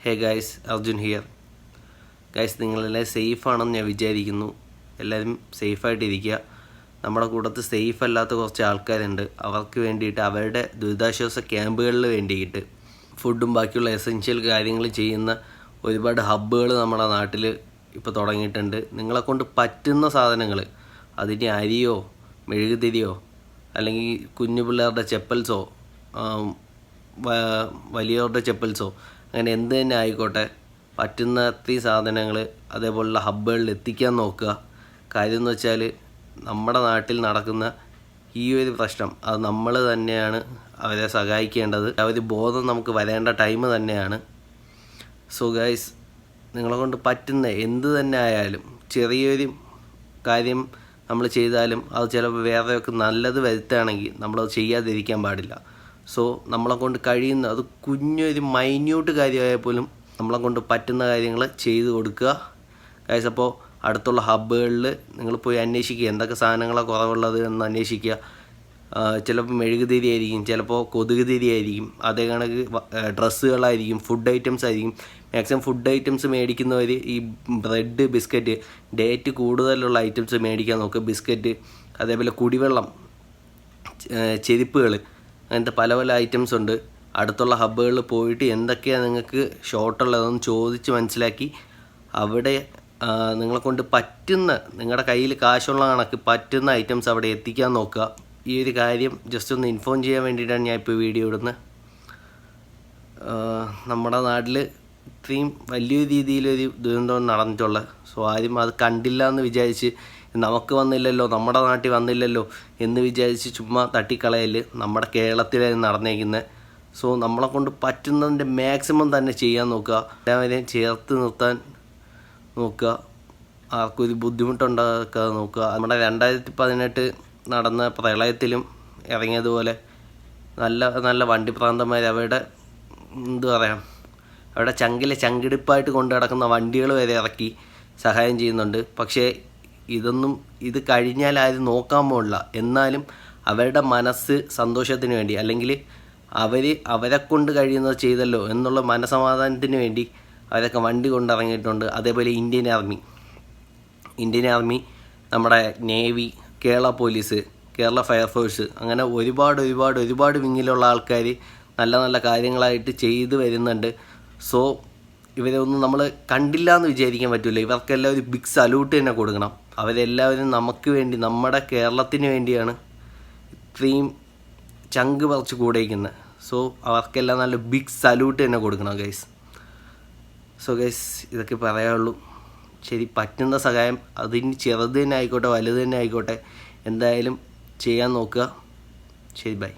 Hey guys, Arjun here. Guys, നിങ്ങളെല്ലാം സേഫാണെന്ന് ഞാൻ വിചാരിക്കുന്നു. എല്ലാവരും സേഫായിട്ടിരിക്കുക. നമ്മുടെ കൂട്ടത്തിൽ സേഫ് അല്ലാത്ത കുറച്ച് ആൾക്കാരുണ്ട്. അവർക്ക് വേണ്ടിയിട്ട്, അവരുടെ ദുരിതാശ്വാസ ക്യാമ്പുകളിൽ വേണ്ടിയിട്ട് ഫുഡും ബാക്കിയുള്ള എസെൻഷ്യൽ കാര്യങ്ങൾ ചെയ്യുന്ന ഒരുപാട് ഹബ്ബുകൾ നമ്മുടെ നാട്ടിൽ ഇപ്പോൾ തുടങ്ങിയിട്ടുണ്ട്. നിങ്ങളെക്കൊണ്ട് പറ്റുന്ന സാധനങ്ങൾ, അതിന് അരിയോ മെഴുകുതിരിയോ അല്ലെങ്കിൽ കുഞ്ഞു പിള്ളേരുടെ ചെപ്പൽസോ വലിയവരുടെ ചെപ്പൽസോ അങ്ങനെ എന്ത് തന്നെ ആയിക്കോട്ടെ, പറ്റുന്ന അത്രയും സാധനങ്ങൾ അതേപോലുള്ള ഹബ്ബുകളിൽ എത്തിക്കാൻ നോക്കുക. കാര്യം എന്ന് വെച്ചാൽ, നമ്മുടെ നാട്ടിൽ നടക്കുന്ന ഈ ഒരു പ്രശ്നം അത് നമ്മൾ തന്നെയാണ് അവരെ സഹായിക്കേണ്ടത്. ആ ഒരു ബോധം നമുക്ക് വരേണ്ട ടൈം തന്നെയാണ്. സോ ഗൈസ്, നിങ്ങളെ കൊണ്ട് പറ്റുന്ന എന്ത് തന്നെ ആയാലും, ചെറിയൊരു കാര്യം നമ്മൾ ചെയ്താലും അത് ചിലപ്പോൾ വേറെയൊക്കെ നല്ലത് വരുത്തുകയാണെങ്കിൽ നമ്മളത് ചെയ്യാതിരിക്കാൻ പാടില്ല. സോ നമ്മളെ കൊണ്ട് കഴിയുന്ന, അത് കുഞ്ഞൊരു മൈന്യൂട്ട് കാര്യമായാൽ പോലും നമ്മളെ കൊണ്ട് പറ്റുന്ന കാര്യങ്ങൾ ചെയ്ത് കൊടുക്കുക ഗൈസ്. അപ്പോൾ അടുത്തുള്ള ഹബ്ബുകളിൽ നിങ്ങൾ പോയി അന്വേഷിക്കുക, എന്തൊക്കെ സാധനങ്ങളാണ് കുറവുള്ളത് എന്ന് അന്വേഷിക്കുക. ചിലപ്പോൾ മെഴുകുതിരി ആയിരിക്കും, ചിലപ്പോൾ കൊതുക് തിരി ആയിരിക്കും, അതേ കണക്ക് ഡ്രസ്സുകളായിരിക്കും, ഫുഡ് ഐറ്റംസ് ആയിരിക്കും. മാക്സിമം ഫുഡ് ഐറ്റംസ് മേടിക്കുന്നവർ ഈ ബ്രെഡ്, ബിസ്ക്കറ്റ്, ഡേറ്റ് കൂടുതലുള്ള ഐറ്റംസ് മേടിക്കാൻ നോക്കുക. ബിസ്ക്കറ്റ്, അതേപോലെ കുടിവെള്ളം, ചെരുപ്പുകൾ, അങ്ങനത്തെ പല പല ഐറ്റംസ് ഉണ്ട്. അടുത്തുള്ള ഹബ്ബുകളിൽ പോയിട്ട് എന്തൊക്കെയാണ് നിങ്ങൾക്ക് ഷോർട്ടുള്ളതെന്ന് ചോദിച്ച് മനസ്സിലാക്കി അവിടെ നിങ്ങളെ കൊണ്ട് പറ്റുന്ന, നിങ്ങളുടെ കയ്യിൽ കാശുള്ള കണക്ക് പറ്റുന്ന ഐറ്റംസ് അവിടെ എത്തിക്കാൻ നോക്കുക. ഈ ഒരു കാര്യം ജസ്റ്റ് ഒന്ന് ഇൻഫോം ചെയ്യാൻ വേണ്ടിയിട്ടാണ് ഞാൻ ഇപ്പോൾ വീഡിയോ ഇടുന്നത്. നമ്മുടെ നാട്ടിൽ ഇത്രയും വലിയൊരു രീതിയിലൊരു ദുരന്തം നടന്നിട്ടുള്ളത്. സോ ആരും അത് കണ്ടില്ല എന്ന് വിചാരിച്ച്, നമുക്ക് വന്നില്ലല്ലോ, നമ്മുടെ നാട്ടിൽ വന്നില്ലല്ലോ എന്ന് വിചാരിച്ച് ചുമ്മാ തട്ടിക്കളയൽ നമ്മുടെ കേരളത്തിലാണ് നടന്നേക്കുന്നത്. സോ നമ്മളെ കൊണ്ട് പറ്റുന്നതിൻ്റെ മാക്സിമം തന്നെ ചെയ്യാൻ നോക്കുക. എല്ലാവരെയും ചേർത്ത് നിർത്താൻ നോക്കുക, ആർക്കൊരു ബുദ്ധിമുട്ടുണ്ടാക്കാതെ നോക്കുക. നമ്മുടെ 2018 നടന്ന പ്രളയത്തിലും ഇറങ്ങിയതുപോലെ നല്ല നല്ല വണ്ടിപ്രാന്തന്മാർ അവരുടെ അവരുടെ ചങ്കിടിപ്പായിട്ട് കൊണ്ടു നടക്കുന്ന വണ്ടികൾ വരെ ഇറക്കി സഹായം ചെയ്യുന്നുണ്ട്. പക്ഷേ ഇത് കഴിഞ്ഞാൽ ആരും നോക്കാൻ പോകില്ല. എന്നാലും അവരുടെ മനസ്സ് സന്തോഷത്തിന് വേണ്ടി, അല്ലെങ്കിൽ അവരെ കൊണ്ട് കഴിയുന്നത് ചെയ്തല്ലോ എന്നുള്ള മനസമാധാനത്തിന് വേണ്ടി അവരൊക്കെ വണ്ടി കൊണ്ടിറങ്ങിയിട്ടുണ്ട്. അതേപോലെ ഇന്ത്യൻ ആർമി, നമ്മുടെ navy, Kerala police, Kerala fire force, അങ്ങനെ ഒരുപാട് വിങ്ങിലുള്ള ആൾക്കാർ നല്ല നല്ല കാര്യങ്ങളായിട്ട് ചെയ്തു വരുന്നുണ്ട്. സോ ഇവരെ ഒന്നും നമ്മൾ കണ്ടില്ല എന്ന് വിചാരിക്കാൻ പറ്റില്ല. ഇവർക്കെല്ലാം ഒരു ബിഗ് സല്യൂട്ട് തന്നെ കൊടുക്കണം. അവരെല്ലാവരും നമുക്ക് വേണ്ടി, നമ്മുടെ കേരളത്തിന് വേണ്ടിയാണ് ഇത്രയും ചങ്ക് പറിച്ച് കൂടെയിരിക്കുന്നത്. സോ അവർക്കെല്ലാം നല്ല ബിഗ് സല്യൂട്ട് തന്നെ കൊടുക്കണം ഗൈസ്. സോ ഗൈസ്, ഇതൊക്കെ പറയാനുള്ളൂ. ശരി, പറ്റുന്ന സഹായം, അതിന് ചെറുത് തന്നെ ആയിക്കോട്ടെ വലുത് തന്നെ ആയിക്കോട്ടെ, എന്തായാലും ചെയ്യാൻ നോക്കുക. ശരി, ബൈ.